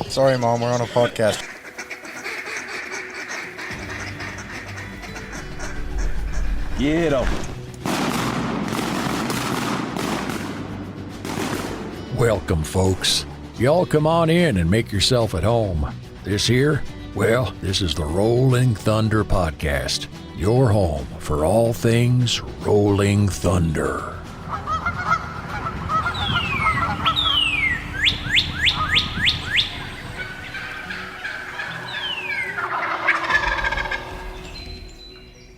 Sorry, Mom, we're on a podcast. Get 'em. Welcome, folks. Y'all come on in and make yourself at home. This here, well, this is the Rolling Thunder Podcast, your home for all things Rolling Thunder.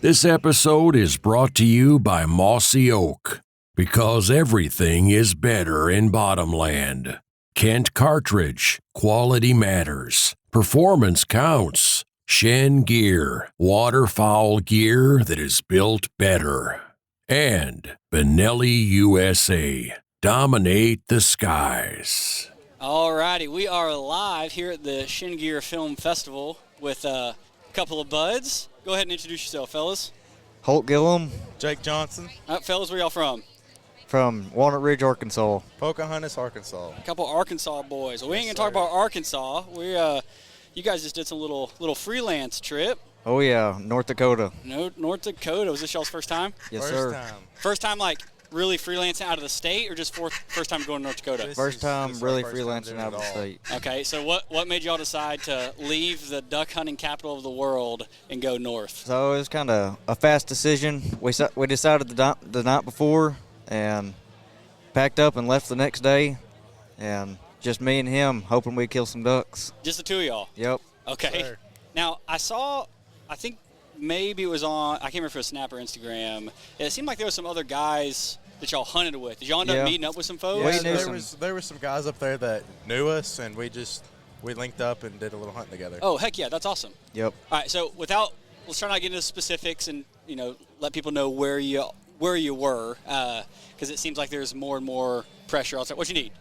This episode is brought to you by Mossy Oak, because everything is better in Bottomland. Kent Cartridge, quality matters, performance counts. Chene Gear, waterfowl gear that is built better. And Benelli USA, dominate the skies. Alrighty, we are live here at the Chene Gear Film Festival with a couple of buds. Go ahead and introduce yourself, fellas. Holt Gillum Jake Johnson. Fellas, where y'all from? from Walnut Ridge, Arkansas. Pocahontas, Arkansas. A couple Arkansas boys. Well, we ain't gonna talk about Arkansas. You guys just did some little freelance trip. Oh yeah, North Dakota. No, North Dakota. Was this y'all's first time? Yes, First sir. time. First time, like really freelancing out of the state, or just first time going to North Dakota? This First is time our really first time freelancing doing out of it the all. state. Okay, so what made y'all decide to leave the duck hunting capital of the world and go north? So it was kind of a fast decision. We decided the night before and packed up and left the next day, and just me and him hoping we'd kill some ducks. Just the two of y'all? Yep. Okay. Sir. Now, I think maybe it was on, I can't remember if it was Snap or Instagram. It seemed like there was some other guys that y'all hunted with. Did y'all end up Yeah. meeting up with some folks? We Yeah, knew there were some guys up there that knew us, and we linked up and did a little hunting together. Oh, heck yeah, that's awesome. Yep. All right, so let's try not to get into specifics and, let people know where you were, because it seems like there's more and more pressure outside. What you need.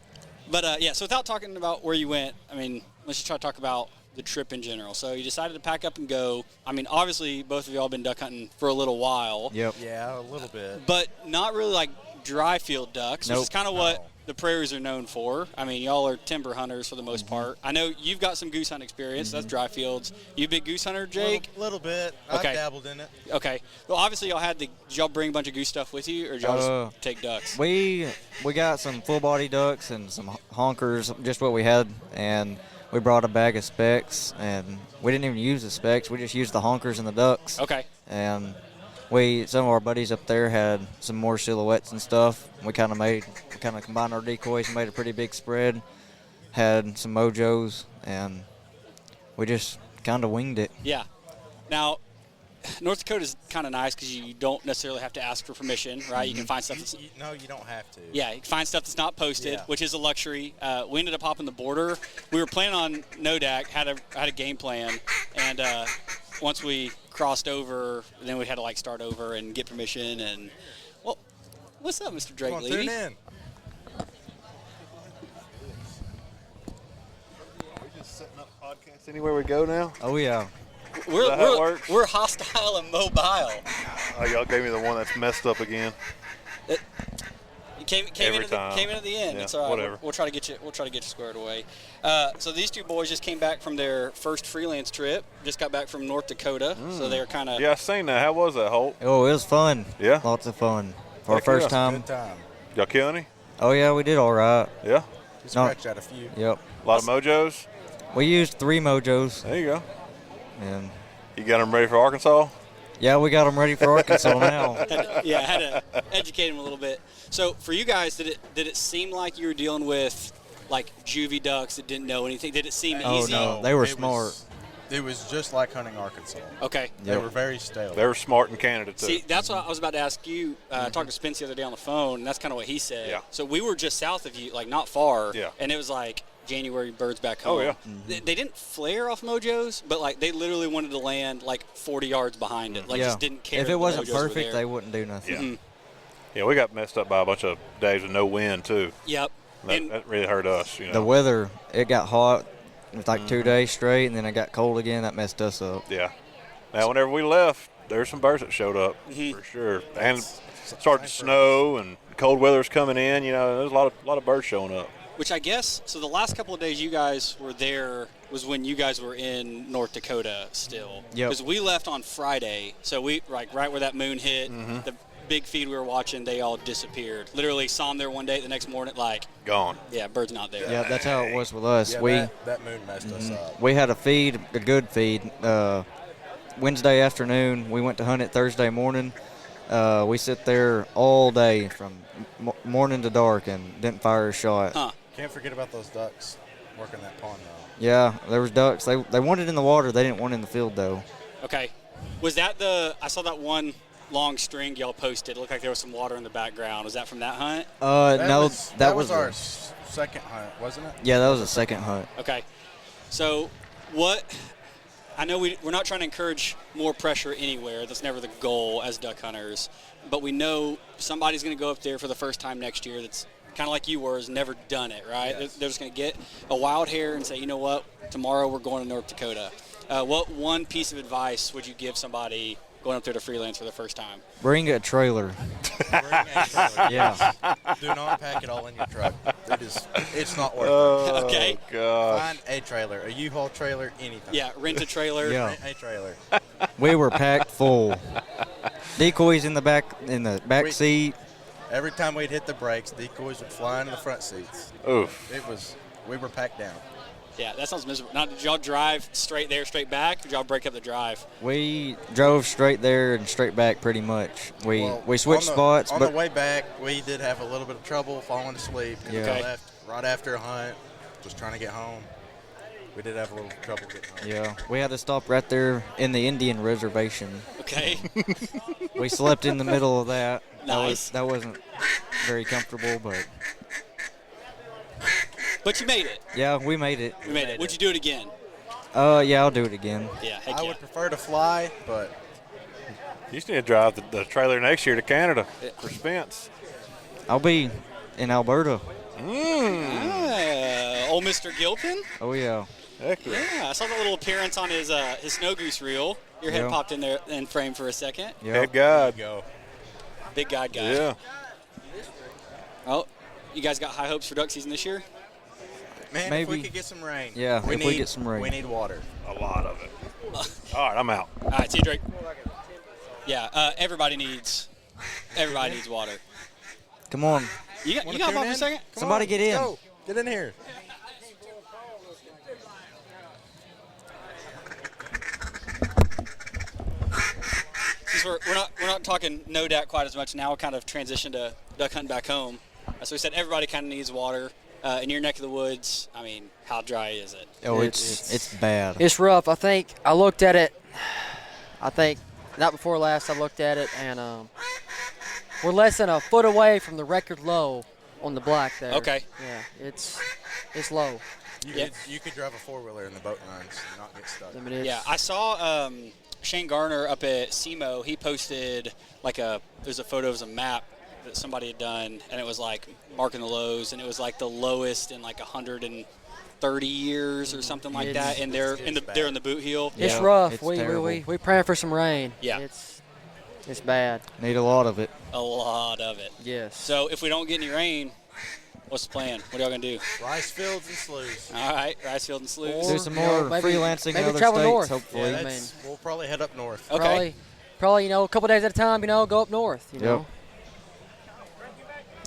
But, so without talking about where you went, let's just try to talk about the trip in general. So you decided to pack up and go. Obviously, both of y'all been duck hunting for a little while. Yep. Yeah, a little bit. But not really like dry field ducks, which is Nope. kind of what the prairies are known for. Y'all are timber hunters for the most part. I know you've got some goose hunt experience. That's dry fields. You a big goose hunter, Jake? Little bit. Okay. I dabbled in it. Okay. Well, obviously did y'all bring a bunch of goose stuff with you, or did y'all just take ducks? We got some full body ducks and some honkers, just what we had, and we brought a bag of specks, and we didn't even use the specks. We just used the honkers and the ducks. Okay. And some of our buddies up there had some more silhouettes and stuff. We kind of combined our decoys and made a pretty big spread. Had some mojos, and we just kind of winged it. Yeah. Now, North Dakota is kind of nice because you don't necessarily have to ask for permission, right? You can find stuff that's No, you don't have to. Yeah, you can find stuff that's not posted, Yeah. which is a luxury. We ended up hopping the border. We were planning on Nodak, had a game plan, and once we crossed over, then we had to start over and get permission. And well, what's up, Mr. Drake Come on, Levy? tune in. We just setting up podcasts anywhere we go now. Oh yeah. We're that how it works? we're hostile and mobile. Oh, y'all gave me the one that's messed up again. You came Every in time. at the end. Yeah, It's all right. whatever. We'll try to get you squared away. So these two boys just came back from their first freelance trip. Just got back from North Dakota, so they were kind of Yeah, I seen that. How was that, Holt? Oh, it was fun. Yeah? Lots of fun. For our Heck first yeah. time. Good time. Y'all kill any? Oh yeah, we did all right. Yeah? Just No. scratched out a few. Yep. A lot of mojos? We used 3 mojos, There you go. and You got them ready for Arkansas? yeah, we got them ready for Arkansas now. had to educate them a little bit. So for you guys, did it seem like you were dealing with juvie ducks that didn't know anything? Did it seem Oh, easy? no. They were It smart. It was just like hunting Arkansas. Okay. They Yep. were very stale. They were smart in Canada, too. See, that's what I was about to ask you. I talked to Spence the other day on the phone, and that's kind of what he said. Yeah. So we were just south of you, not far. Yeah. And it was January birds back home. Oh, yeah. They didn't flare off mojos, but they literally wanted to land 40 yards behind it. Yeah. Just didn't care. If that it the wasn't mojos were perfect, there. they wouldn't do nothing. Yeah. Yeah, we got messed up by a bunch of days with no wind, too. Yep. And That really hurt us, The weather, it got hot. It was 2 days straight, and then it got cold again. That messed us up. Yeah. Now, whenever we left, there's some birds that showed up, for sure. And it started to snow, and cold weather's coming in. There's a lot of birds showing up. Which I guess, so the last couple of days you guys were there was when you guys were in North Dakota still. Yep. Because we left on Friday, so we, like, right where that moon hit, the big feed we were watching, they all disappeared. Literally saw them there one day, the next morning, like, Gone. yeah, bird's not there. Yeah, that's how it was with us. Yeah, that moon messed us up. We had a good feed. Wednesday afternoon, we went to hunt it Thursday morning. We sit there all day from morning to dark and didn't fire a shot. Huh. Can't forget about those ducks working that pond though. Yeah, there was ducks. They wanted in the water. They didn't want in the field though. Okay. Was that I saw that one long string y'all posted. It looked like there was some water in the background. Was that from that hunt? No, that was our second hunt, wasn't it? Yeah, that was a second hunt. Okay. So I know we're not trying to encourage more pressure anywhere. That's never the goal as duck hunters. But we know somebody's going to go up there for the first time next year that's kind of like you were, has never done it, right? Yes. They're just going to get a wild hair and say, you know what, tomorrow we're going to North Dakota. What one piece of advice would you give somebody going up there to freelance for the first time? Bring a trailer. Bring a trailer. Yeah. Do not pack it all in your truck. It's not worth it. Okay. God. Find a trailer, a U-Haul trailer, anything. Yeah, rent a trailer. Yeah. Rent a trailer. We were packed full. Decoys in the back seat. Every time we'd hit the brakes, decoys would fly into the front seats. Oof. We were packed down. Yeah, that sounds miserable. Now, did y'all drive straight there, straight back, or did y'all break up the drive? We drove straight there and straight back pretty much. We switched spots. On but the way back, we did have a little bit of trouble falling asleep. Yeah. Okay. We left right after a hunt, just trying to get home. We did have a little trouble getting home. Yeah, we had to stop right there in the Indian reservation. Okay. We slept in the middle of that. Nice. That wasn't very comfortable, but But you made it. yeah, we made it. We made it. Would you do it again? Yeah, I'll do it again. Yeah, heck I yeah. would prefer to fly, but You just need to drive the trailer next year to Canada for Spence. I'll be in Alberta. Old Mr. Gilpin? Oh yeah. Heck yeah. Yeah, I saw the little appearance on his snow goose reel. Your head Yeah. popped in there in frame for a second. Yeah. Head guide. go. Big guy. Yeah. Oh, you guys got high hopes for duck season this year? Man, if Maybe. we could get some rain. Yeah, if we get some rain. We need water. A lot of it. All right, I'm out. All right, see you, Drake. Yeah, everybody needs water. Come on. You got Wanna hop tune off for a in? second? Come Somebody on, get let's in. go. Get in here. Since we're not talking no DAC quite as much now, we'll kind of transition to duck hunting back home. So we said everybody kind of needs water. In your neck of the woods, I mean, how dry is it? Oh, it's bad. It's rough. I looked at it. I think not before last I looked at it, and we're less than a foot away from the record low on the black there. Okay. Yeah, it's low. You could drive a four-wheeler in the boat runs and not get stuck. I mean, Yeah, I saw Shane Garner up at SEMO. He posted there's a photo of a map that somebody had done, and it was like marking the lows, and it was like the lowest in like 130 years or something like that. And they're in the boot heel. It's Yeah, rough. it's we terrible. praying for some rain. Yeah. It's bad. Need a lot of it. A lot of it. Yes. So if we don't get any rain, what's the plan? What are y'all gonna do? Rice fields and sloughs. All right, rice field and sloughs. Do some you know, more maybe- freelancing in maybe other travel states, north. hopefully. Yeah, I we'll probably head up north. Okay. Probably a couple days at a time. Go up north. You know.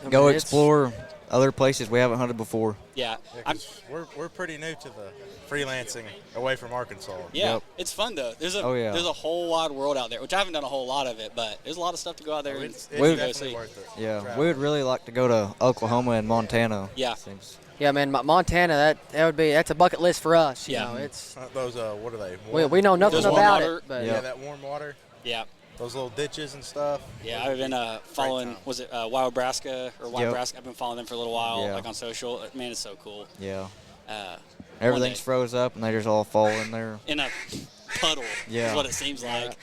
I Go mean, it's- explore other places we haven't hunted before. Yeah. Yeah, I'm, 'cause we're pretty new to the freelancing away from Arkansas. yeah. Yep. It's fun though. There's Oh, yeah. a whole wide world out there, which I haven't done a whole lot of it, but there's a lot of stuff to go out there and It's We- go definitely see. worth it. Yeah, Travel. we would really like to go to Oklahoma and Montana. Yeah. Seems- Yeah, man, Montana. That's a bucket list for us. You Yeah. know, it's Those what are they? we know nothing Those warm about water- it, but Yeah, that warm water. Yeah. Those little ditches and stuff. Yeah, I've been following, time. was it Wild Nebraska or Wild Yep. Nebraska? I've been following them for a little while, Yeah. like on social. Man, it's so cool. Yeah. Uh, Everything's day. froze up and they just all fall in there. in a puddle Yeah. is what it seems like.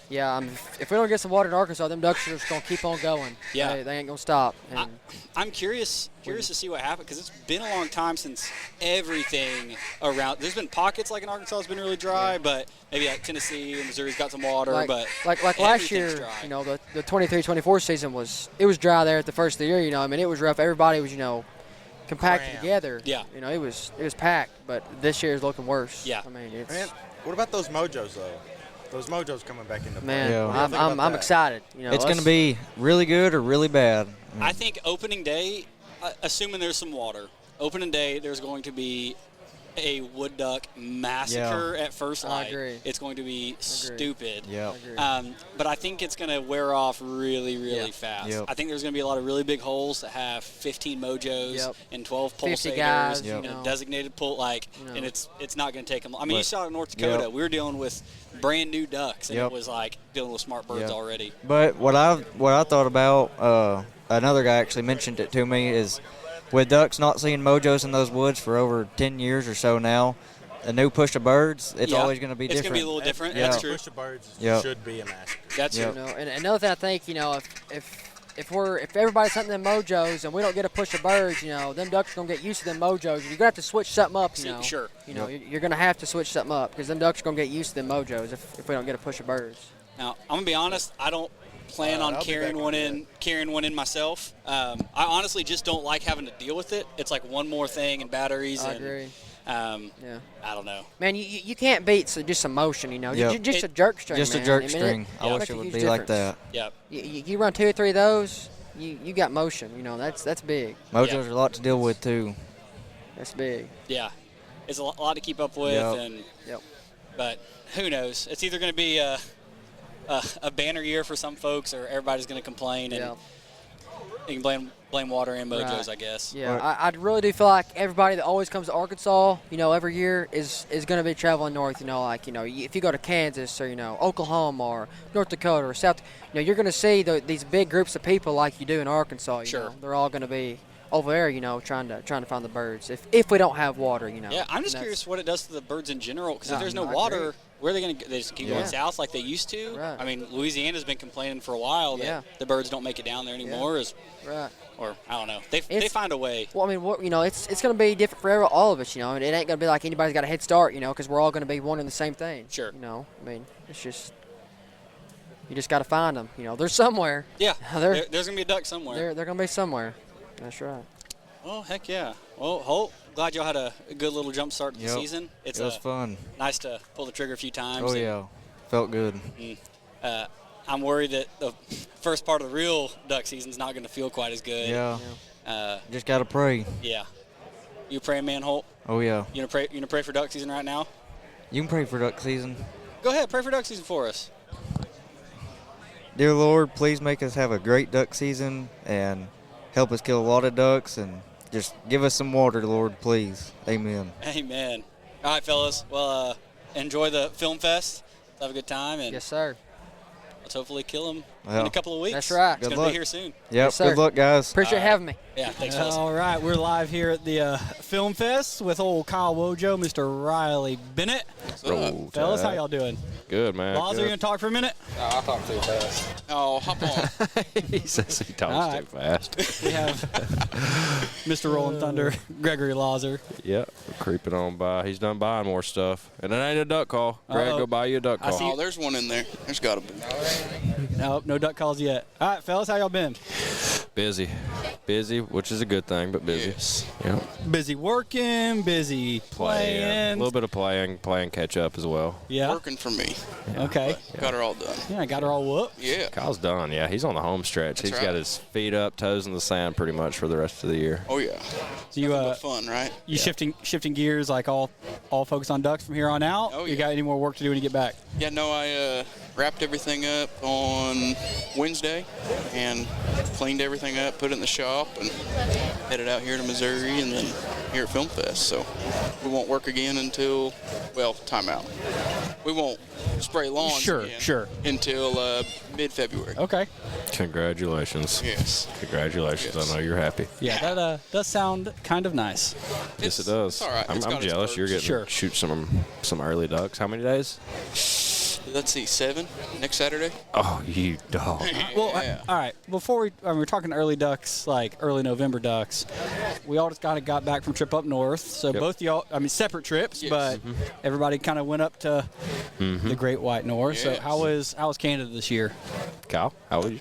yeah, if we don't get some water in Arkansas, them ducks are just gonna keep on going. Yeah. they ain't gonna stop. And I'm curious to see what happened because it's been a long time since everything around. There's been pockets like in Arkansas has been really dry, but maybe like Tennessee and Missouri's got some water. but like last everything's year, dry. you know, the 23-24 season was dry there at the first of the year. You know, I mean, it was rough. Everybody was, compacted crammed. together. Yeah. You know, it was packed, but this year is looking worse. Yeah. I mean, it's Man, what about those Mojos though? Those Mojos coming back into play. man. Yeah. What do you think about I'm that? excited. You know, It's going to be really good or really bad. I think opening day, assuming there's some water, opening day there's going to be a wood duck massacre at first I light. agree. It's going to be stupid. Yeah. But I think it's going to wear off really, really Yeah. fast. Yep. I think there's going to be a lot of really big holes that have 15 Mojos Yep. and 12 50 pulsators guys, Yep. and you know. a designated pull, and it's not going to take them. I mean, you But- saw it in North Dakota. Yep. We were dealing with brand new ducks, and Yep. it was like dealing with smart birds Yep. already. But what I thought about, another guy actually mentioned it to me, is with ducks not seeing Mojos in those woods for over 10 years or so now, a new push of birds, it's Yeah. always going to be It's different. going to be a little different. Yeah. That's true. Push the birds Yep. should be a massacre. That's Yep. true. You know, and another thing I think, you know, if everybody's hunting them Mojos and we don't get a push of birds, you know, them ducks are gonna get used to them Mojos. You're gonna have to switch something up, you know. Sure. You know, you're gonna have to switch something up because them ducks are gonna get used to them Mojos if we don't get a push of birds. Now, I'm gonna be honest. I don't plan on I'll be carrying back one on in myself. I honestly just don't like having to deal with it. It's like one more thing and batteries. I and, agree. Yeah. I don't know. Man, you can't beat just some motion, you know. Yep. Just a jerk string. Just a man. jerk I mean, string. I makes wish a it would huge be like difference. that. Yep. You run 2 or 3 of those, you got motion. You know, that's big. Mojos Yeah. are a lot to deal with, too. That's big. Yeah. It's a lot to keep up with, Yep. and Yep. but who knows? It's either going to be a banner year for some folks, or everybody's going to complain, and Yeah. you can blame water and Mojos, Right. I guess. Yeah, I really do feel like everybody that always comes to Arkansas, you know, every year is going to be traveling north. You know, like, you know, if you go to Kansas or, you know, Oklahoma or North Dakota or South, you know, you're going to see these big groups of people like you do in Arkansas. You Sure. know, they're all going to be over there, you know, trying to find the birds if we don't have water, you know. Yeah, I'm just And curious what it does to the birds in general, because if No, there's no I water, agree. where are they going to go? They just keep Yeah. going south like they used to? Right. I mean, Louisiana's been complaining for a while that Yeah. the birds don't make it down there anymore, Right. or I don't know. They It's- find a way. Well, I mean, you know, it's going to be different for all of us, you know. It ain't going to be like anybody's got a head start, you know, because we're all going to be wanting the same thing. Sure. You know, I mean, it's just you just got to find them. You know, they're somewhere. Yeah, They're- there's going to be a duck somewhere. They're going to be somewhere. That's right. Well, heck yeah. Well, Holt, glad y'all had a good little jump start to the Yep. season. It's It was fun. nice to pull the trigger a few times. Oh, and, yeah. Felt good. I'm worried that the first part of the real duck season's not going to feel quite as good. Yeah. Uh, Just got to pray. yeah. You praying, man, Holt? Oh, yeah. You gonna pray for duck season right now? You can pray for duck season. Go ahead, pray for duck season for us. Dear Lord, please make us have a great duck season and help us kill a lot of ducks and just give us some water, Lord, please. Amen. Amen. All right, fellas. Well, enjoy the film fest. Have a good time, and Yes, sir. let's hopefully kill them in Well, a couple of weeks. That's right. It's Good gonna luck. be here soon. Yep. Yes, sir. Good luck, guys. Appreciate having me. Yeah, thanks, fellas. All right, we're live here at the Film Fest with old Kyle Wojo, Mr. Riley Bennett. Roll Fellas, how Tide. y'all doing? Good, man. Laws, are you Good. going to talk for a minute? Oh, hop on. He says he talks All too right. fast. We have Mr. Rolling Thunder, Gregory Lauser. Yep, creeping on by. He's done buying more stuff. And it ain't a duck call. Greg, Uh-oh. go buy you a duck I call. see- Oh, there's one in there. There's got to be. Nope, no duck calls yet. All right, fellas, how y'all been? Busy. Busy, which is a good thing, but busy. Yes. Yep. Busy working, busy playing. A little bit of playing catch up as well. Yeah. Working for me. Okay. Got her all done. Yeah, I got her all whooped. Yeah. Kyle's done. Yeah, he's on the home stretch. That's He's got right. his feet up, toes in the sand pretty much for the rest of the year. Oh, yeah. So you Nothing but fun, right? you shifting gears like all focused on ducks from here on out? Oh, You yeah. got any more work to do when you get back? Yeah, no, I wrapped everything up on Wednesday and cleaned everything up, put it in the shop, and headed out here to Missouri and then here at Film Fest. So we won't work again until, well, timeout. We won't spray lawns Sure, again sure. until mid-February. Okay. Congratulations. Yes. Congratulations. Yes. I know you're happy. Yeah, that does sound kind of nice. Yes, it does. It's all right. I'm It's got its jealous. You're perks. getting Sure. to shoot some early ducks. How many days? let's see, 7 next Saturday. Oh, you dog. Well, Yeah. all right. Before we're talking early ducks, like early November ducks. We all just kind of got back from trip up north. So Yep. both y'all, I mean, separate trips, Yes. but everybody kind of went up to the Great White North. Yes. So how was Canada this year? Kyle, how old are you?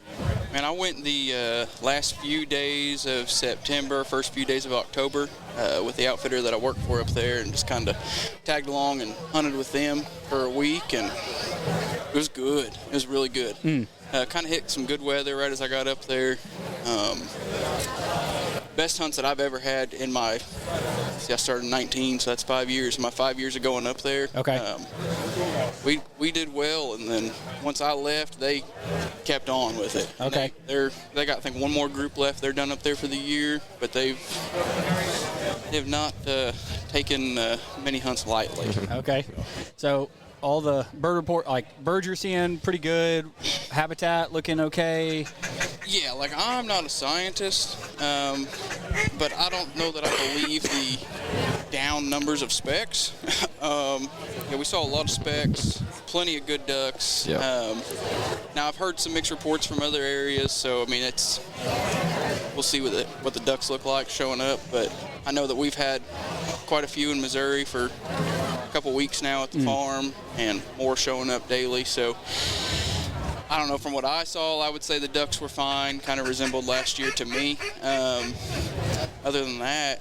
Man, I went the last few days of September, first few days of October with the outfitter that I worked for up there, and just kind of tagged along and hunted with them for a week, and it was good. It was really good. Kind of hit some good weather right as I got up there. Best hunts that I've ever had in my, see, I started in 19, so that's 5 years. My 5 years of going up there. Okay. We did well, and then once I left, they kept on with it. And Okay. They got, I think, one more group left. They're done up there for the year, but they've not taken many hunts lightly. Okay. So all the bird report, like birds you're seeing, pretty good. Habitat looking okay. Yeah, like I'm not a scientist, but I don't know that I believe the down numbers of specks. Yeah, we saw a lot of specks, plenty of good ducks. Yep. Now I've heard some mixed reports from other areas, so I mean we'll see what the ducks look like showing up. But I know that we've had quite a few in Missouri for a couple weeks now at the farm, and more showing up daily. So I don't know. From what I saw, I would say the ducks were fine. Kind of resembled last year to me. Other than that,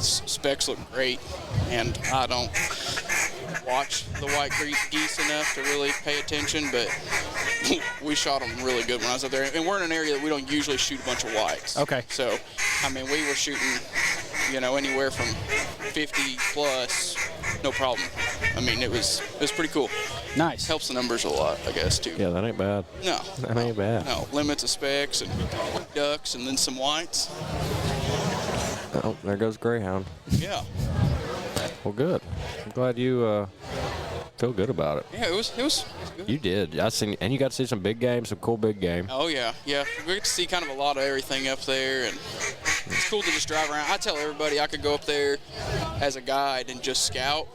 specs look great, and I don't watch the white geese enough to really pay attention, but we shot them really good when I was up there. And we're in an area that we don't usually shoot a bunch of whites. Okay. So, I mean, we were shooting, anywhere from 50 plus, no problem. I mean, it was pretty cool. Nice. Helps the numbers a lot, I guess, too. Yeah, that ain't bad. No. That ain't bad. No, limits of specs and ducks and then some whites. Oh, there goes Greyhound. Yeah. Well, good. I'm glad you feel good about it. Yeah, it was good. You did. And you got to see some big games, some cool big game. Oh, yeah. Yeah. We get to see kind of a lot of everything up there, and it's cool to just drive around. I tell everybody I could go up there as a guide and just scout,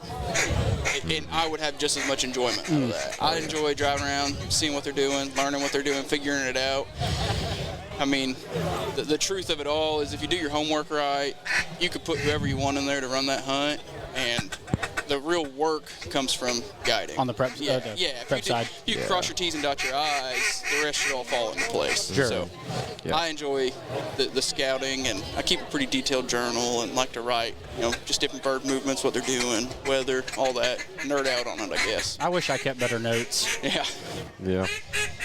and I would have just as much enjoyment out of that. I enjoy driving around, seeing what they're doing, learning what they're doing, figuring it out. I mean, the truth of it all is if you do your homework right, you could put whoever you want in there to run that hunt, and the real work comes from guiding. On the prep, Yeah, the yeah. prep side. You cross your T's and dot your I's, the rest should all fall into place. Sure. So Yeah. I enjoy the scouting, and I keep a pretty detailed journal and like to write, just different bird movements, what they're doing, weather, all that. Nerd out on it, I guess. I wish I kept better notes. Yeah. Yeah.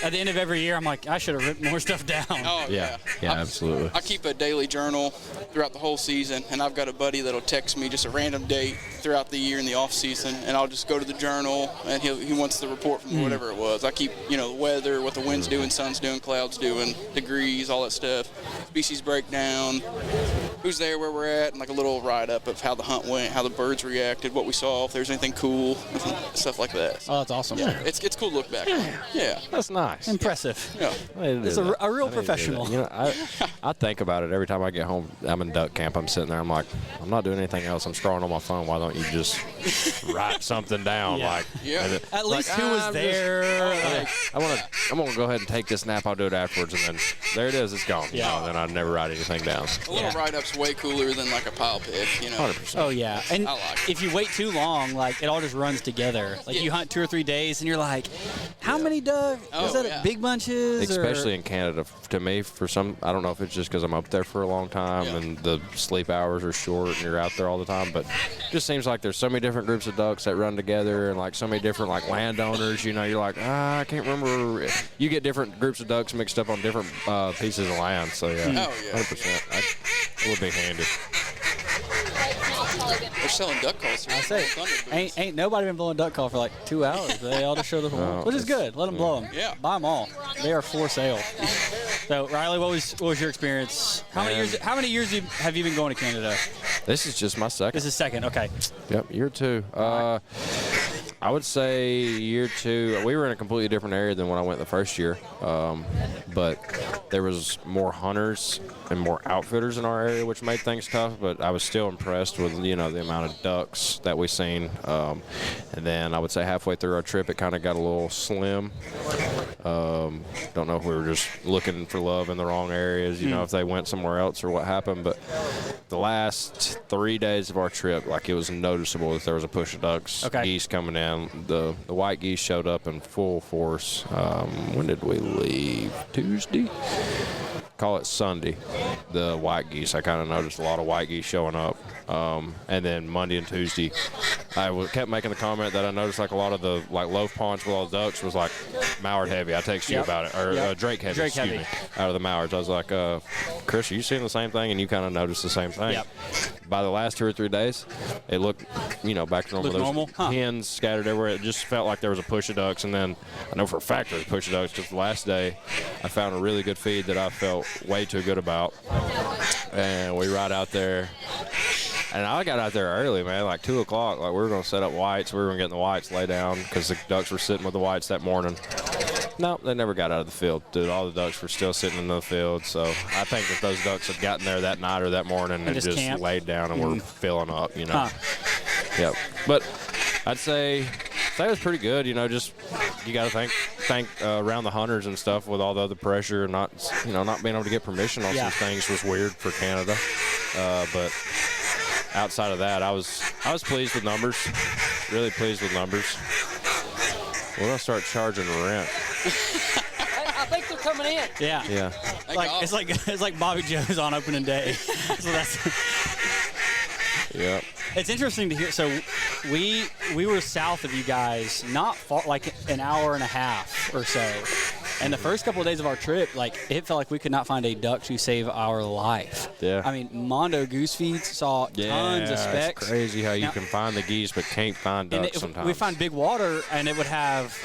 At the end of every year, I'm like, I should have written more stuff down. Oh, Yeah. Yeah, absolutely. I keep a daily journal throughout the whole season, and I've got a buddy that'll text me just a random date throughout the year in the off season, and I'll just go to the journal, and he wants the report from whatever it was. I keep, the weather, what the wind's doing, sun's doing, clouds doing, degrees, all that stuff, species breakdown, who's there, where we're at, and like a little write-up of how the hunt went, how the birds reacted, what we saw, if there's anything cool, stuff like that. Oh, that's awesome. Yeah, it's cool to look back. Yeah. That's nice. Impressive. Yeah. It's a real professional. I think about it every time I get home. I'm in duck camp. I'm sitting there. I'm like, I'm not doing anything else. I'm scrolling on my phone. Why don't you just write something down? Yeah. Like, Yeah. and At least who was there. I'm gonna go ahead and take this nap. I'll do it afterwards, and then there it is. It's gone. Yeah. And then I never write anything down. A little write-up's way cooler than like a pile pick, 100%. Oh, yeah. And I like it. if you wait too long, like, it all just runs together. Like, Yeah. you hunt 2 or 3 days, and you're like, how many duck? Oh, is that yeah. big bunches? Especially in Canada, to me, I don't know if it's just because I'm up there for a long time Yeah. and the sleep hours are short and you're out there all the time, but it just seems like there's so many different groups of ducks that run together and like so many different like landowners. You're like, I can't remember. You get different groups of ducks mixed up on different pieces of land. So yeah, Oh, yeah. 100%. It would be handy. They're selling duck calls. I say, ain't nobody been blowing duck call for like 2 hours. They all just showed up, which is good. Let them blow them. Yeah. Buy them all. They are for sale. So Riley, what was your experience? How many years have you been going to Canada? This is just my second. This is second. Okay. Yep, year 2. I would say year 2, we were in a completely different area than when I went the first year. But there was more hunters and more outfitters in our area, which made things tough. But I was still impressed with, the amount of ducks that we seen. And then I would say halfway through our trip, it kind of got a little slim. Don't know if we were just looking for love in the wrong areas, if they went somewhere else or what happened. But the last 3 days of our trip, it was noticeable that there was a push of ducks, geese coming in. The white geese showed up in full force. When did we leave? Tuesday? Call it Sunday. The white geese, I kind of noticed a lot of white geese showing up. And then Monday and Tuesday, I kept making the comment that I noticed a lot of the loaf ponds with all the ducks was mallard heavy. I texted you about it, or drake heavy, excuse me, out of the mallards. I was like, Chris, are you seeing the same thing? And you kind of noticed the same thing. Yep. By the last 2 or 3 days, it looked, back to normal. There was hens scattered everywhere. It just felt like there was a push of ducks. And then I know for a fact there was a push of ducks because the last day I found a really good feed that I felt way too good about. And we ride out there. And I got out there early, man, 2 o'clock. We were going to set up whites. We were going to get in the whites, lay down, because the ducks were sitting with the whites that morning. No, they never got out of the field, dude. All the ducks were still sitting in the field. So I think that those ducks had gotten there that night or that morning and just laid down and were filling up, Yep. But I'd say it was pretty good, just you got to thank around the hunters and stuff with all the other pressure and not being able to get permission on some things was weird for Canada. But outside of that, I was pleased with numbers, really pleased with numbers. We're gonna start charging rent. I think they're coming in. Yeah. Yeah. It's like Bobby Joe's on opening day. So that's. Yeah. It's interesting to hear. So we were south of you guys, not far, an hour and a half or so. And the first couple of days of our trip, it felt like we could not find a duck to save our life. Yeah. I mean, Mondo goose feeds saw tons of specks. It's crazy how you can find the geese but can't find ducks sometimes. We find big water, and it would have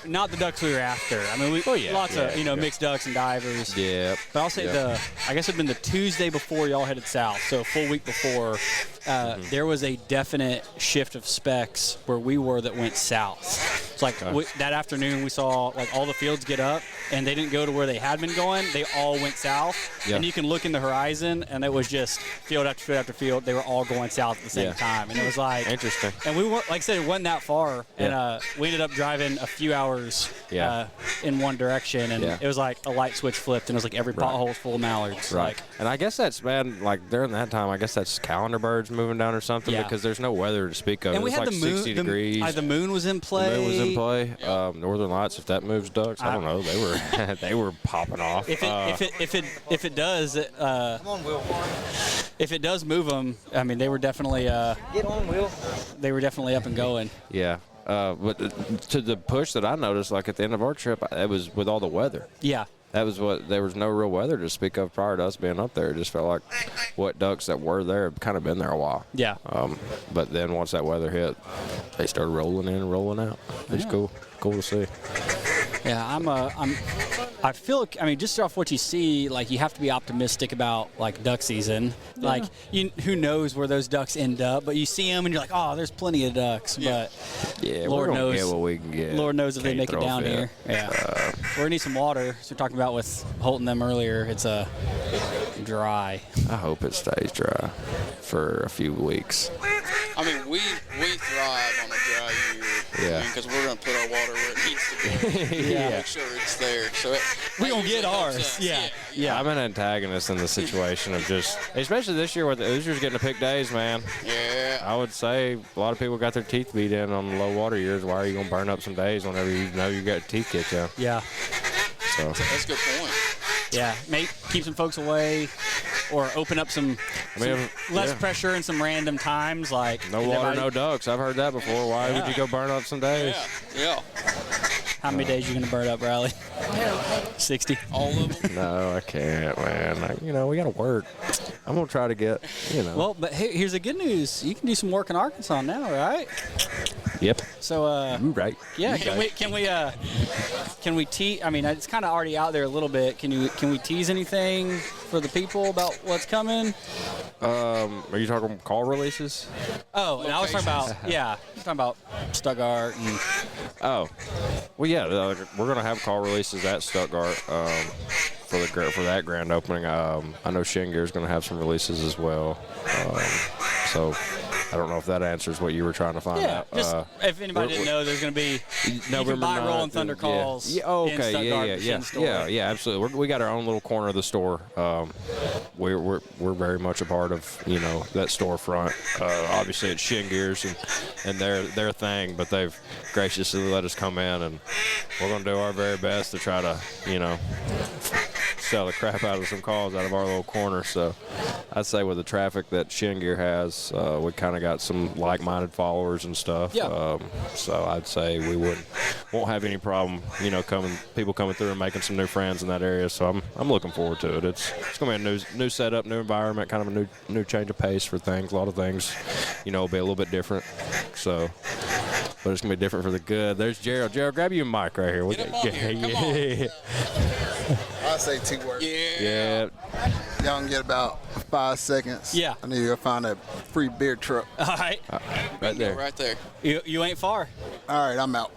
not the ducks we were after. I mean, lots of mixed ducks and divers. Yeah. But I'll say I guess it'd been the Tuesday before y'all headed south, so a full week before. There was a definite shift of specks where we were that went south. It's that afternoon we saw all the fields get up, and they didn't go to where they had been going. They all went south, and you can look in the horizon, and it was just field after field after field. They were all going south at the same time, and it was interesting. And we weren't, like I said, it wasn't that far, and we ended up driving a few hours in one direction, and it was a light switch flipped, and it was every pothole was full of mallards. Right. And I guess that's bad. During that time, I guess that's calendar birds moving down or something because there's no weather to speak of. And we had the moon. 60 degrees. The moon was in play. The moon was in play. Northern Lights, if that moves ducks, I don't know. They were they were popping off. If it does, come on, Will. If it does move them, I mean, they were definitely get on, Will. They were definitely up and going. Yeah. But to the push that I noticed, at the end of our trip, it was with all the weather. Yeah. That was there was no real weather to speak of prior to us being up there. It just felt like what ducks that were there had kind of been there a while. Yeah. But then once that weather hit, they started rolling in and rolling out. It's cool to see. Yeah, I feel, just off what you see, you have to be optimistic about, duck season. Yeah. Who knows where those ducks end up, but you see them and you're like, oh, there's plenty of ducks. Yeah. But Lord knows, get what we can get. Lord knows if they make it down here. Yeah. We're going to need some water. So we're talking about with Holt and them earlier, it's dry. I hope it stays dry for a few weeks. I mean, we thrive on a dry year. Yeah. Because we're going to put our water where it needs to go. Make sure it's there. So we're going to get ours. Yeah. I'm an antagonist in the situation of just, especially this year where the Hoosiers getting to pick days, man. Yeah. I would say a lot of people got their teeth beat in on the low water years. Why are you going to burn up some days whenever you know you got teeth kicked out? Yeah. So. That's a good point. Yeah, keep some folks away, or open up some less pressure in some random times. No water, no ducks. I've heard that before. Why would you go burn up some days? Yeah. How many days are you going to burn up, Riley? 60. All of them? No, I can't, man. We got to work. I'm going to try to get, Well, but hey, here's the good news. You can do some work in Arkansas now, right? Yep. So, Right. yeah, can we tease? I mean, it's kind of already out there a little bit. Can we tease anything for the people about what's coming? Are you talking call releases? Oh, and I was talking about Stuttgart and Oh, well, yeah, we're gonna have call releases at Stuttgart for that grand opening. I know Chene Gear is gonna have some releases as well. So I don't know if that answers what you were trying to find out. Just if anybody didn't know, there's going to be you can buy Rolling Thunder calls. Yeah. Oh, in okay. Stuttgart, Yeah, absolutely. We got our own little corner of the store. We're very much a part of that storefront. Obviously, it's Chene Gears and their thing, but they've graciously let us come in, and we're going to do our very best to try to sell the crap out of some calls out of our little corner. So I'd say with the traffic that Chene Gear has, we kind of got some like-minded followers and stuff. Yeah. So I'd say we won't have any problem, people coming through and making some new friends in that area. So I'm looking forward to it. It's going to be a new setup, new environment, kind of a new change of pace for things. A lot of things, will be a little bit different. So, but it's going to be different for the good. There's Gerald. Gerald, grab you a mic right here. Get him on here. Come on. I'll say 2 words. Yeah. Y'all can get about 5 seconds. Yeah. I need to go find a free beer truck. All right. Right there. Right there. You ain't far. All right, I'm out.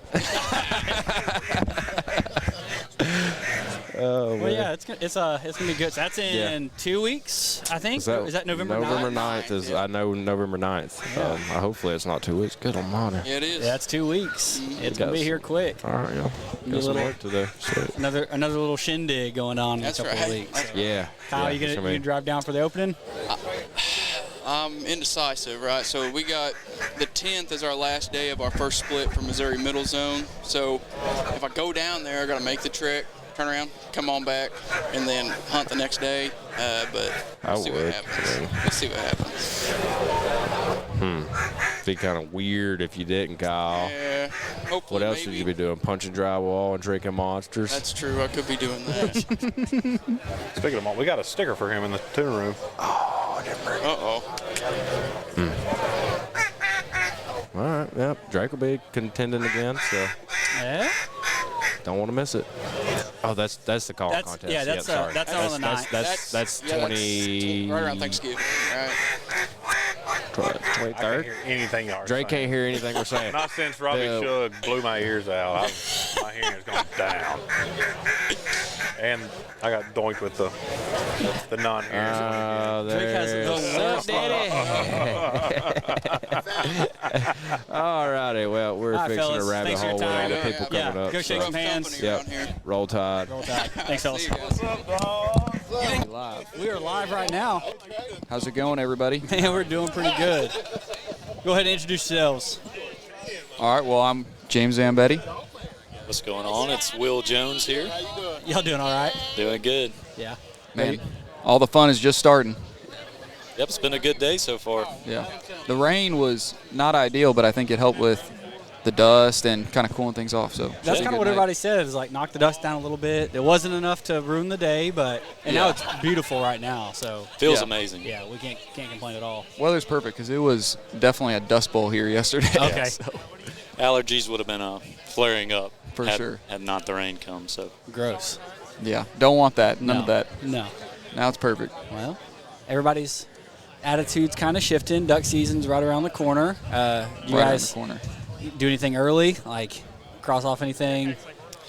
Oh, Well, yeah, it's gonna be good. So that's in 2 weeks, I think. Is that November 9th? November 9th is, I know November 9th. Hopefully it's not 2 weeks. Good almighty. Yeah, it is. Yeah, it's 2 weeks. It's gonna be here quick. All right, yeah. Got some work to do. Sweet. Another little shindig going on That's in a couple right. of weeks. Yeah. Kyle, yeah, you gonna drive down for the opening? I'm indecisive, right? So we got the 10th is our last day of our first split for Missouri Middle Zone. So if I go down there, I got to make the trek, turn around, come on back, and then hunt the next day. But we'll see what happens. We'll see what happens. Be kind of weird if you didn't, Kyle. Yeah. Hopefully. What else maybe. would you be doing? Punching drywall and drinking monsters? That's true. I could be doing that. Speaking of, we got a sticker for him in the tuning room. Uh-oh. All right, yep. Drake will be contending again, so Yeah. don't want to miss it. Oh, that's the call contest. Yeah, that's sorry. that's on the 9th. That's yeah, 20. right around Thanksgiving, right? 23rd. I can't hear anything y'all are Drake saying. can't hear anything we're saying. Not since Robbie Shug blew my ears out. My hearing is going down. And I got doinked with the non-hearers. Drake has the worst. All righty, well, we're All right, fixing fellas. a rabbit Thanks for your hole with all time. the people Yeah, coming up. go shake so. some hands. Company Yep. around here. Roll Tide. Thanks, fellas. See you guys. We are live right now. How's it going, everybody? Man, we're doing pretty good. Go ahead and introduce yourselves. All right, well, I'm James Zambetti. What's going on? It's Will Jones here. Y'all doing all right? Doing good. Yeah. Man, all the fun is just starting. Yep, it's been a good day so far. Yeah. The rain was not ideal, but I think it helped with the dust and kind of cooling things off. So That's kind of what everybody said, is like knock the dust down a little bit. It wasn't enough to ruin the day, but now it's beautiful right now. So Feels amazing. Yeah, we can't complain at all. Weather's perfect because it was definitely a dust bowl here yesterday. Okay. So, Allergies would have been flaring up For sure. had not the rain come. So Gross. yeah, don't want that. None No. of that. No. Now it's perfect. Well, everybody's attitude's kind of shifting. Duck season's right around the corner. You Right around guys the corner. do anything early? Like cross off anything?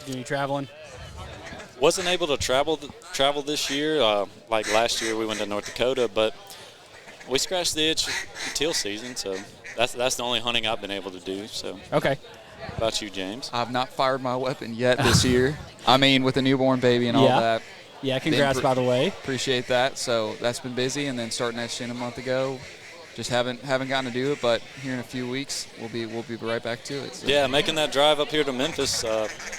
Do any traveling? wasn't able to travel this year. Like last year, we went to North Dakota, but we scratched the itch teal season. So that's the only hunting I've been able to do. So okay. How about you, James? I've not fired my weapon yet this year. I mean, with a newborn baby and all that. Yeah, congrats, by the way. Appreciate that. So that's been busy, and then starting that Chene a month ago. Just haven't gotten to do it, but here in a few weeks we'll be right back to it. So. Yeah, making that drive up here to Memphis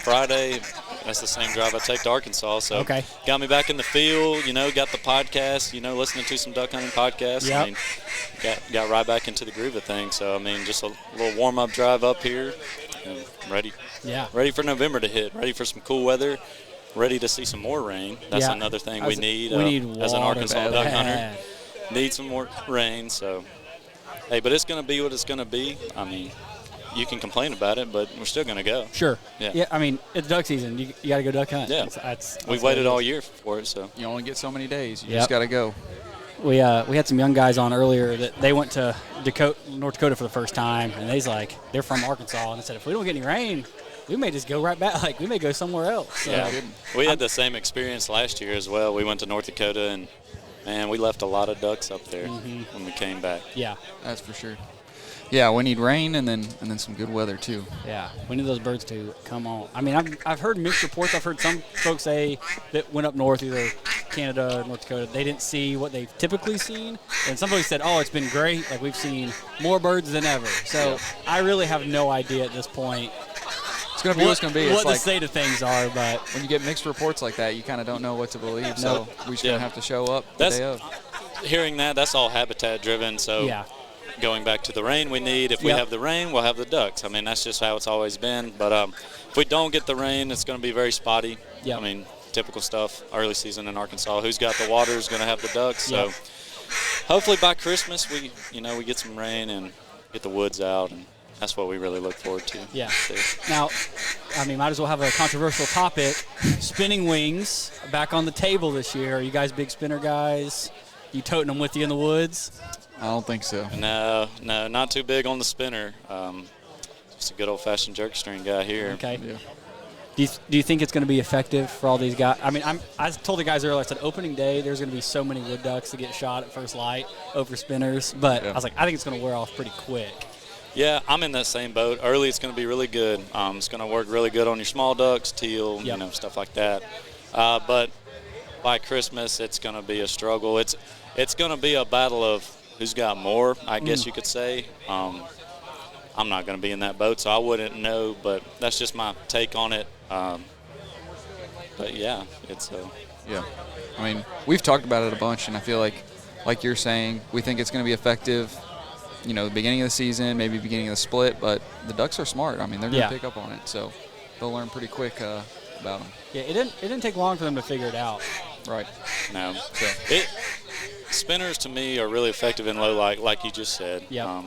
Friday. That's the same drive I take to Arkansas. So got me back in the field. Got the podcast. Listening to some duck hunting podcasts. Yep. I mean, got right back into the groove of things. So I mean, just a little warm up drive up here, and ready. Yeah. Ready for November to hit. Ready for some cool weather. Ready to see some more rain. That's another thing we need. We need as an water Arkansas duck hunter. bad. Need some more rain. So, hey, but it's going to be what it's going to be. I mean, you can complain about it, but we're still going to go. Sure. Yeah. I mean, it's duck season. You got to go duck hunt. Yeah. That's We've waited all year for it, so. You only get so many days. You Yep. just got to go. We had some young guys on earlier that they went to North Dakota for the first time, and they're from Arkansas, and they said if we don't get any rain, we may just go right back. Like we may go somewhere else. So, Yeah. We had the same experience last year as well. We went to North Dakota, and man, we left a lot of ducks up there when we came back. Yeah, that's for sure. Yeah, we need rain and then some good weather too. Yeah, we need those birds to come on. I mean, I've heard mixed reports. I've heard some folks say that went up north, either Canada or North Dakota, they didn't see what they've typically seen. And some folks said, oh, it's been great. Like, we've seen more birds than ever. So I really have no idea at this point. It's going to be what's going to be. What the state of things are, but when you get mixed reports like that, you kind of don't know what to believe. So we just going to have to show up the day of. Hearing that's all habitat driven. So going back to the rain we need, if we have the rain, we'll have the ducks. I mean, that's just how it's always been. But if we don't get the rain, it's going to be very spotty. I mean, typical stuff, early season in Arkansas. Who's got the water is going to have the ducks. So hopefully by Christmas we get some rain and get the woods out, and that's what we really look forward to. Yeah. Now, I mean, might as well have a controversial topic. Spinning wings back on the table this year. Are you guys big spinner guys? You toting them with you in the woods? I don't think so. No, not too big on the spinner. Just a good old-fashioned jerk string guy here. Okay. Yeah. Do you think it's going to be effective for all these guys? I mean, I told the guys earlier, I said opening day, there's going to be so many wood ducks that get shot at first light over spinners. But I was like, I think it's going to wear off pretty quick. Yeah, I'm in that same boat. Early, it's going to be really good. It's going to work really good on your small ducks, teal, stuff like that. But by Christmas, it's going to be a struggle. It's going to be a battle of who's got more, I guess you could say. I'm not going to be in that boat, so I wouldn't know, but that's just my take on it. But yeah, it's yeah. I mean, we've talked about it a bunch, and I feel like you're saying, we think it's going to be effective, the beginning of the season, maybe beginning of the split, but the ducks are smart. I mean, they're going to pick up on it, so they'll learn pretty quick about them. Yeah, it didn't take long for them to figure it out. Right. No. So spinners to me are really effective in low light, like you just said. Yeah.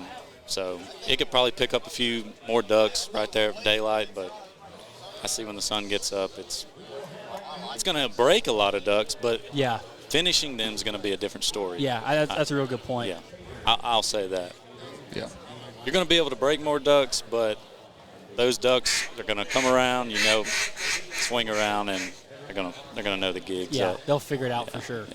So it could probably pick up a few more ducks right there at daylight, but I see when the sun gets up, it's going to break a lot of ducks, but finishing them is going to be a different story. Yeah, that's a real good point. Yeah, I'll say that. Yeah. You're going to be able to break more ducks, but those ducks, they're going to come around, swing around, and they're going to know the gig. Yeah, so. They'll figure it out for sure.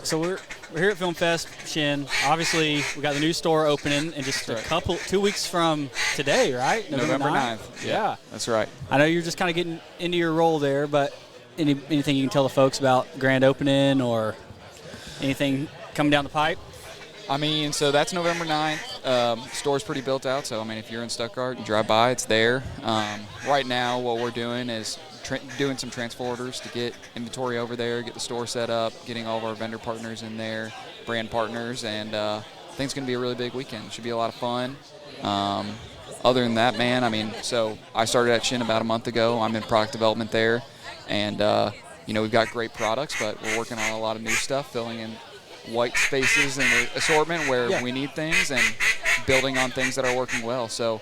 So we're here at Film Fest, Chene. Obviously, we got the new store opening in just 2 weeks from today, right? November 9th. Yeah, that's right. I know you're just kind of getting into your role there, but anything you can tell the folks about grand opening or anything coming down the pipe? I mean, so that's November 9th. Store's pretty built out, so I mean, if you're in Stuttgart, you drive by, it's there. Right now, what we're doing is doing some transfer orders to get inventory over there, get the store set up, getting all of our vendor partners in there, brand partners, and I think it's going to be a really big weekend. It should be a lot of fun. Other than that, man, I mean, so I started at Chene about a month ago. I'm in product development there, and we've got great products, but we're working on a lot of new stuff, filling in white spaces in the assortment where we need things and building on things that are working well. So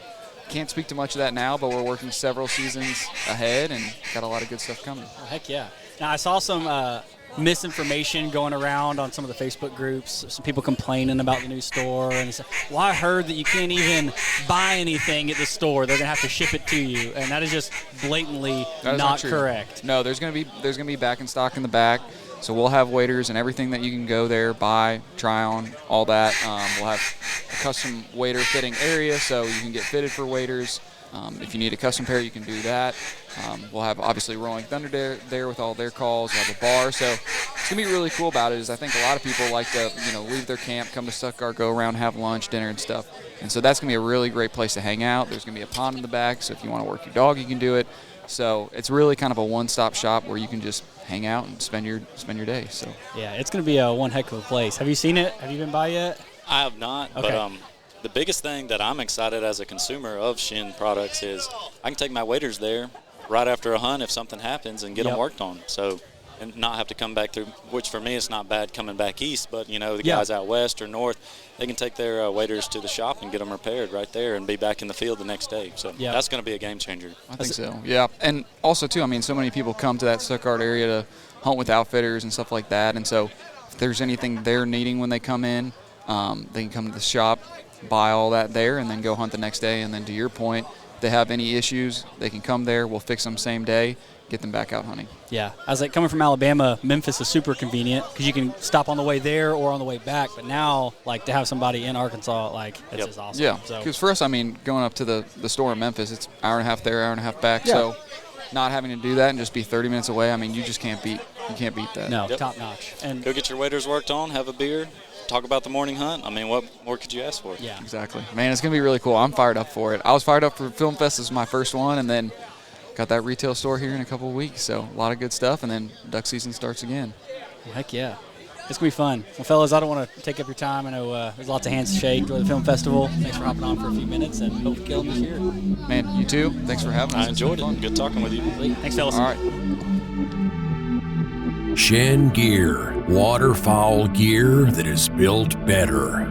can't speak to much of that now, but we're working several seasons ahead and got a lot of good stuff coming. Oh, heck yeah. Now, I saw some misinformation going around on some of the Facebook groups, some people complaining about the new store. And it's, well, I heard that you can't even buy anything at the store. They're going to have to ship it to you. And that is just blatantly not correct. No, there's going to be back in stock in the back. So we'll have waiters and everything that you can go there, buy, try on, all that. We'll have a custom waiter fitting area so you can get fitted for waiters. If you need a custom pair, you can do that. We'll have, obviously, Rolling Thunder there with all their calls. We'll have a bar. So what's going to be really cool about it is I think a lot of people like to, leave their camp, come to Stuttgart, go around, have lunch, dinner, and stuff. And so that's going to be a really great place to hang out. There's going to be a pond in the back, so if you want to work your dog, you can do it. So it's really kind of a one-stop shop where you can just hang out and spend your day. So yeah, it's going to be one heck of a place. Have you seen it? Have you been by yet? I have not, but the biggest thing that I'm excited as a consumer of Chene products is I can take my waiters there right after a hunt if something happens and get them worked on. So and not have to come back through, which for me it's not bad coming back east, but, you know, the Yeah. guys out west or north, they can take their waders to the shop and get them repaired right there and be back in the field the next day. So Yeah. that's going to be a game changer. I think so. Yeah, and also too, I mean, so many people come to that Stuttgart area to hunt with outfitters and stuff like that, and so if there's anything they're needing when they come in, they can come to the shop, buy all that there, and then go hunt the next day. And then to your point, if they have any issues, they can come there. We'll fix them same day, get them back out hunting. Yeah, I was like, coming from Alabama, Memphis is super convenient because you can stop on the way there or on the way back. But now, like, to have somebody in Arkansas, like, it's just awesome. Yeah, So because for us, I mean, going up to the store in Memphis, it's hour and a half there, hour and a half back. Yeah. So not having to do that and just be 30 minutes away, I mean, you just can't beat that. no, Yep. top notch. And Go get your waders worked on, have a beer, talk about the morning hunt. I mean, what more could you ask for? yeah, Exactly. Man, it's going to be really cool. I'm fired up for it. I was fired up for Film Fest. This is my first one, and then got that retail store here in a couple of weeks. So a lot of good stuff, and then duck season starts again. heck yeah. It's going to be fun. Well, fellas, I don't want to take up your time. I know there's lots of hands to shake during the film festival. Thanks for hopping on for a few minutes, and hope to kill them this year. Man, you too. Thanks for having us. I enjoyed it. Good talking with you. Thanks, fellas. All right. Chene Gear, waterfowl gear that is built better.